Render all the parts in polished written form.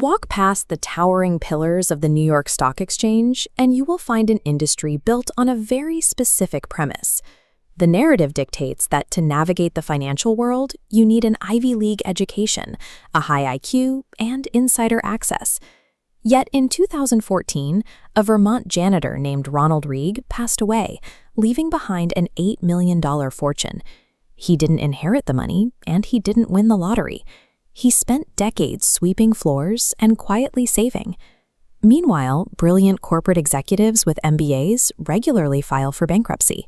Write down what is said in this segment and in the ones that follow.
Walk past the towering pillars of the New York Stock Exchange, and you will find an industry built on a very specific premise. The narrative dictates that to navigate the financial world, you need an Ivy League education, a high IQ, and insider access. Yet in 2014, a Vermont janitor named Ronald Reeg passed away, leaving behind an $8 million fortune. He didn't inherit the money, and he didn't win the lottery. He spent decades sweeping floors and quietly saving. Meanwhile, brilliant corporate executives with MBAs regularly file for bankruptcy.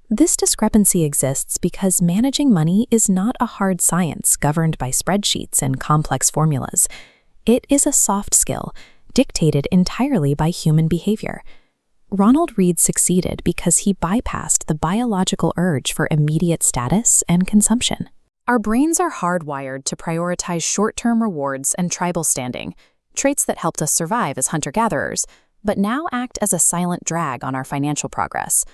This discrepancy exists because managing money is not a hard science governed by spreadsheets and complex formulas. It is a soft skill, dictated entirely by human behavior. Ronald Reeg succeeded because he bypassed the biological urge for immediate status and consumption. Our brains are hardwired to prioritize short-term rewards and tribal standing, traits that helped us survive as hunter-gatherers, but now act as a silent drag on our financial progress.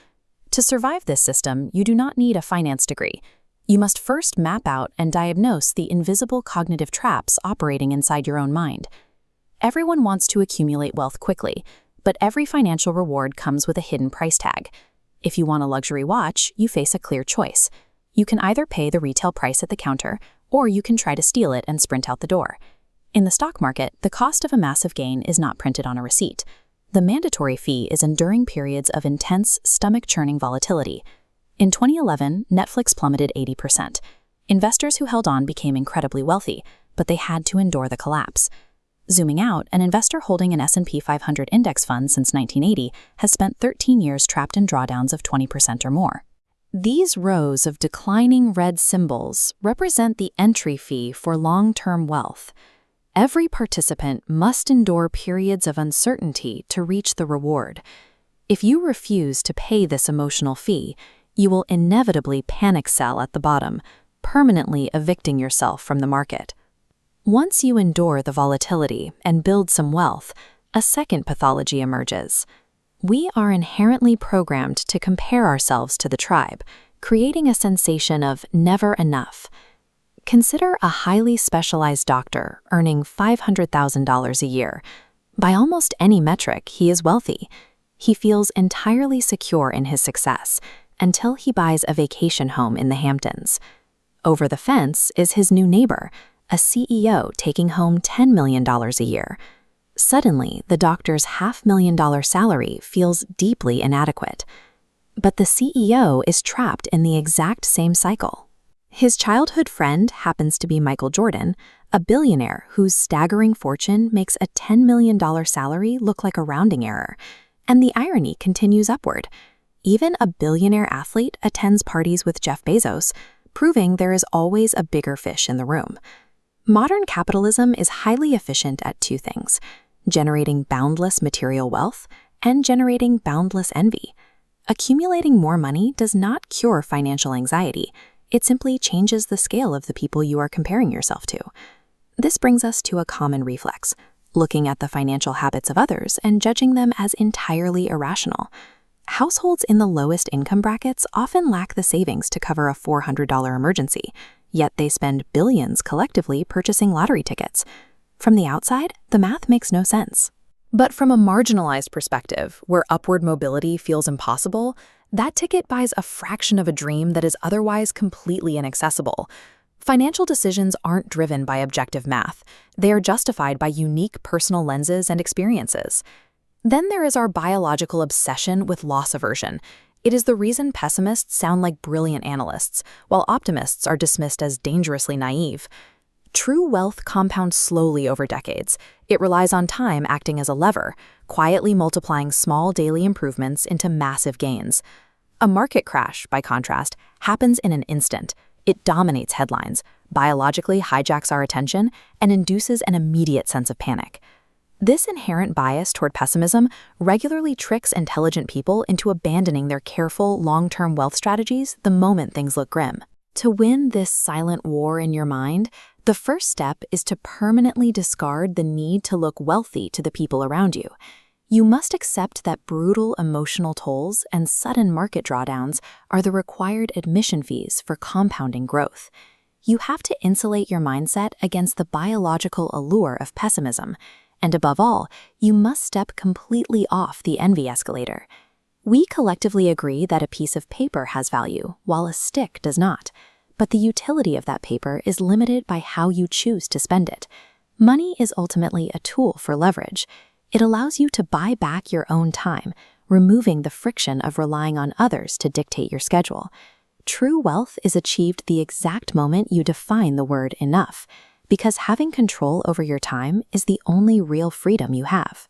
To survive this system, you do not need a finance degree. You must first map out and diagnose the invisible cognitive traps operating inside your own mind. Everyone wants to accumulate wealth quickly, but every financial reward comes with a hidden price tag. If you want a luxury watch, you face a clear choice. You can either pay the retail price at the counter, or you can try to steal it and sprint out the door. In the stock market, the cost of a massive gain is not printed on a receipt. The mandatory fee is enduring periods of intense, stomach-churning volatility. In 2011, Netflix plummeted 80%. Investors who held on became incredibly wealthy, but they had to endure the collapse. Zooming out, an investor holding an S&P 500 index fund since 1980 has spent 13 years trapped in drawdowns of 20% or more. These rows of declining red symbols represent the entry fee for long-term wealth. Every participant must endure periods of uncertainty to reach the reward. If you refuse to pay this emotional fee, you will inevitably panic sell at the bottom, permanently evicting yourself from the market. Once you endure the volatility and build some wealth, a second pathology emerges. We are inherently programmed to compare ourselves to the tribe, creating a sensation of never enough. Consider a highly specialized doctor earning $500,000 a year. By almost any metric, he is wealthy. He feels entirely secure in his success until he buys a vacation home in the Hamptons. Over the fence is his new neighbor, a CEO taking home $10 million a year. Suddenly, the doctor's $500,000 salary feels deeply inadequate. But the CEO is trapped in the exact same cycle. His childhood friend happens to be Michael Jordan, a billionaire whose staggering fortune makes a $10 million salary look like a rounding error. And the irony continues upward. Even a billionaire athlete attends parties with Jeff Bezos, proving there is always a bigger fish in the room. Modern capitalism is highly efficient at two things: generating boundless material wealth and generating boundless envy. Accumulating more money does not cure financial anxiety. It simply changes the scale of the people you are comparing yourself to. This brings us to a common reflex, looking at the financial habits of others and judging them as entirely irrational. Households in the lowest income brackets often lack the savings to cover a $400 emergency, yet they spend billions collectively purchasing lottery tickets. From the outside, the math makes no sense. But from a marginalized perspective, where upward mobility feels impossible, that ticket buys a fraction of a dream that is otherwise completely inaccessible. Financial decisions aren't driven by objective math. They are justified by unique personal lenses and experiences. Then there is our biological obsession with loss aversion. It is the reason pessimists sound like brilliant analysts, while optimists are dismissed as dangerously naive. True wealth compounds slowly over decades. It relies on time acting as a lever, quietly multiplying small daily improvements into massive gains. A market crash, by contrast, happens in an instant. It dominates headlines, biologically hijacks our attention, and induces an immediate sense of panic. This inherent bias toward pessimism regularly tricks intelligent people into abandoning their careful, long-term wealth strategies the moment things look grim. To win this silent war in your mind, the first step is to permanently discard the need to look wealthy to the people around you. You must accept that brutal emotional tolls and sudden market drawdowns are the required admission fees for compounding growth. You have to insulate your mindset against the biological allure of pessimism. And above all, you must step completely off the envy escalator. We collectively agree that a piece of paper has value, while a stick does not. But the utility of that paper is limited by how you choose to spend it. Money is ultimately a tool for leverage. It allows you to buy back your own time, removing the friction of relying on others to dictate your schedule. True wealth is achieved the exact moment you define the word enough, because having control over your time is the only real freedom you have.